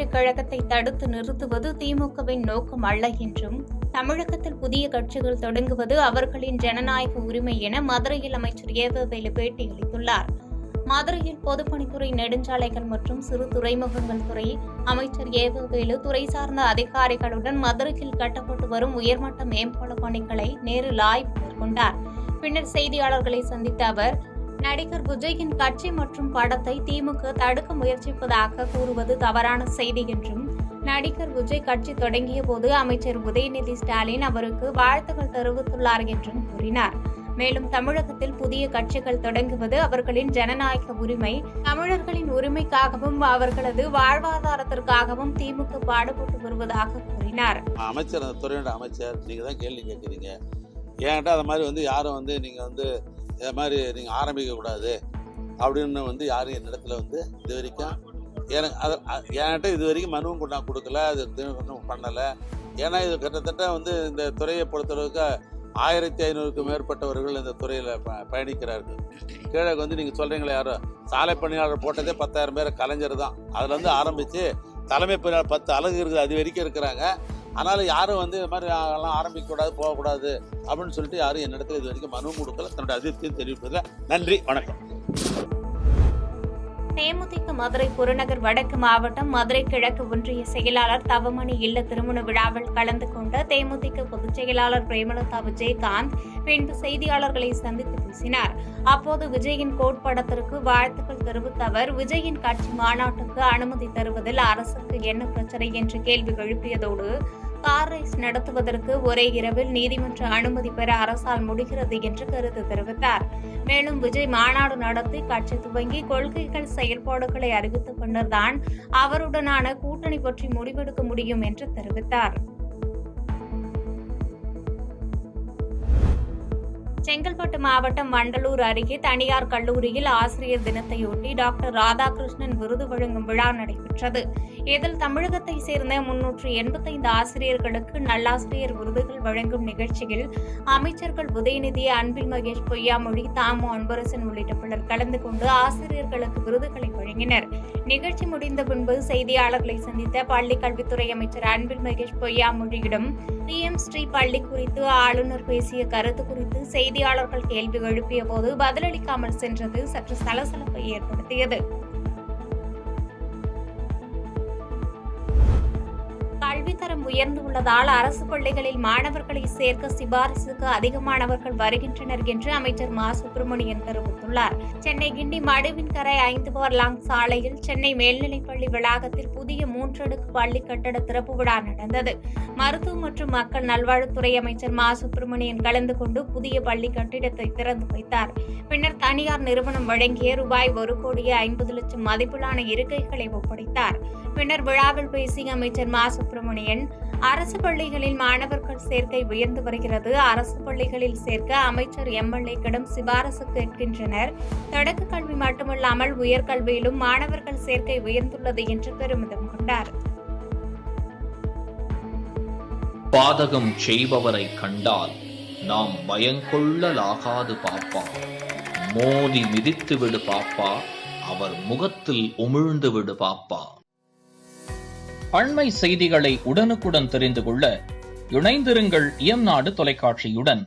முன்னேற்றக் கழகத்தை தடுத்து நிறுத்துவது திமுகவின் நோக்கம் அல்ல என்றும், தமிழகத்தில் புதிய கட்சிகள் தொடங்குவது அவர்களின் ஜனநாயக உரிமை என மதுரையில் அமைச்சர் ஏவவேலு பேட்டியளித்துள்ளார். மதுரையில் பொதுப்பணித்துறை, நெடுஞ்சாலைகள் மற்றும் சிறு துறைமுகங்கள் துறை அமைச்சர் ஏவவேலு துறை சார்ந்த அதிகாரிகளுடன் மதுரையில் கட்டப்பட்டு வரும் உயர்மட்ட மேம்பால பணிகளை நேரில் ஆய்வு மேற்கொண்டார். பின்னர் செய்தியாளர்களை சந்தித்த அவர், நடிகர் விஜயின் கட்சி மற்றும் படத்தை திமுக தடுக்க முயற்சிப்பதாக கூறுவது தவறான செய்தி என்றும், நடிகர் விஜய் கட்சி தொடங்கிய போது அமைச்சர் உதயநிதி ஸ்டாலின் அவருக்கு வாழ்த்துக்கள் தெரிவித்துள்ளார் என்றும் கூறினார். மேலும் தமிழகத்தில் புதிய கட்சிகள் தொடங்குவது அவர்களின் ஜனநாயக உரிமை, தமிழர்களின் உரிமைக்காகவும் அவர்களது வாழ்வாதாரத்திற்காகவும் திமுக பாடுபட்டு வருவதாக கூறினார். அமைச்சர், அந்த துறையோட அமைச்சர், நீங்க தான் கேள்வி கேட்குறீங்க. ஏன்கிட்ட அது மாதிரி யாரும் நீங்க இதை மாதிரி நீங்கள் ஆரம்பிக்கக்கூடாது அப்படின்னு யாரும் என்னிடத்துல இது வரைக்கும் என்கிட்ட இது வரைக்கும் மனுவும் நான் கொடுக்கல, அது ஒன்றும் பண்ணலை. ஏன்னா இது கிட்டத்தட்ட இந்த துறையை பொறுத்தளவுக்கு 1500க்கும் மேற்பட்டவர்கள் இந்த துறையில் பயணிக்கிறார்கள். கீழே நீங்கள் சொல்கிறீங்களே, யாரும் சாலை பணியாளர் போட்டதே 10,000 பேர் கலைஞர் தான். அதில் ஆரம்பித்து தலைமை பணியாளர் 10 அலகு இருக்குது, அது வரைக்கும் இருக்கிறாங்க. அதனால் யாரும் இது மாதிரி எல்லாம் ஆரம்பிக்கக்கூடாது, போகக்கூடாது அப்படின்னு சொல்லிட்டு யாரும் என்னிடத்துல இது வரைக்கும் மனு கொடுக்கல. தன்னுடைய அதிருப்தியும் தெரிவிப்பதில் நன்றி, வணக்கம். தேமுதிக மதுரை புறநகர் வடக்கு மாவட்டம் மதுரை கிழக்கு ஒன்றிய செயலாளர் தவமணி இல்ல திருமண விழாவில் கலந்து கொண்ட தேமுதிக பொதுச் செயலாளர் பிரேமலதா விஜயகாந்த் பின்பு செய்தியாளர்களை சந்தித்து பேசினார். அப்போது விஜயின் கோட்படத்திற்கு வாழ்த்துக்கள் தெரிவித்த அவர், விஜயின் கட்சி மாநாட்டுக்கு அனுமதி தருவதில் அரசுக்கு என்ன பிரச்சனை என்று கேள்வி எழுப்பியதோடு, கார் ரேஸ் நடத்துவதற்கு ஒரே இரவில் நீதிமன்ற அனுமதி பெற அரசால் முடிகிறது என்று கருத்து தெரிவித்தார். மேலும் விஜய் மாநாடு நடத்தி கட்சி துவங்கி கொள்கைகள், செயல்பாடுகளை அறிவித்த பின்னர்தான் அவருடனான கூட்டணி பற்றி முடிவெடுக்க முடியும் என்று தெரிவித்தார். செங்கல்பட்டு மாவட்டம் வண்டலூர் அருகே தனியார் கல்லூரியில் ஆசிரியர் தினத்தையொட்டி டாக்டர் ராதாகிருஷ்ணன் விருது வழங்கும் விழா நடைபெற்றது. இதில் தமிழகத்தை சேர்ந்த 385 ஆசிரியர்களுக்கு நல்லாசிரியர் விருதுகள் வழங்கும் நிகழ்ச்சியில் அமைச்சர்கள் உதயநிதி, அன்பில் மகேஷ் பொய்யாமொழி, தாமு அன்பரசன் உள்ளிட்ட பலர் கலந்து கொண்டு ஆசிரியர்களுக்கு விருதுகளை வழங்கினர். நிகழ்ச்சி முடிந்த பின்பு செய்தியாளர்களை சந்தித்த பள்ளிக் கல்வித்துறை அமைச்சர் அன்பில் மகேஷ் பொய்யாமொழியிடம் PM ஸ்ரீ பள்ளி குறித்து ஆளுநர் பேசிய கருத்து குறித்து செய்தியாளர்கள் கேள்வி எழுப்பிய போது பதிலளிக்காமல் சென்றது சற்று சலசலப்பை ஏற்படுத்தியது. கல்வித்தரம் உயர்ந்துள்ளதால் அரசு பள்ளிகளில் மாணவர்களை சேர்க்க சிபாரிசுக்கு அதிக மாணவர்கள் வருகின்றனர் என்று அமைச்சர் மா. சுப்பிரமணியன் தெரிவித்துள்ளார். சென்னை கிண்டி மடுவின்கரை 5 பார் லாங் சாலையில் சென்னை மேல்நிலைப்பள்ளி வளாகத்தில் புதிய 3 அடுக்கு பள்ளி கட்டட திறப்பு விழா நடந்தது. மருத்துவ மற்றும் மக்கள் நல்வாழ்வுத்துறை அமைச்சர் மா. சுப்பிரமணியன் கலந்து கொண்டு புதிய பள்ளி கட்டிடத்தை திறந்து வைத்தார். பின்னர் தனியார் நிறுவனம் வழங்கிய ரூபாய் 1,50,00,000 மதிப்பிலான இருக்கைகளை ஒப்படைத்தார். பின்னர் விழாவில் பேசிய அமைச்சர் மா. சுப்பிரமணியன், அரசு பள்ளிகளில் மாணவர்கள் சேர்க்கை உயர்ந்து வருகிறது. அரசு பள்ளிகளில் சேர்க்க அமைச்சர் MLA-க்களிடம் சிபாரசு கேட்கின்றனர். தொடக்க கல்வி மட்டுமல்லாமல் உயர்கல்வியிலும் மாணவர்கள் சேர்க்கை உயர்ந்துள்ளது என்று பெருமிதம் கொண்டார். பாதகம் செய்பவரை கண்டால் நாம் பயங்கொள்ளலாகாது பாப்பா, மோதி மிதித்து விடு பாப்பா, அவர் முகத்தில் உமிழ்ந்து விடு பாப்பா. அண்மை செய்திகளை உடனுக்குடன் தெரிந்து கொள்ள இணைந்திருங்கள் இயம்நாடு தொலைக்காட்சியுடன்.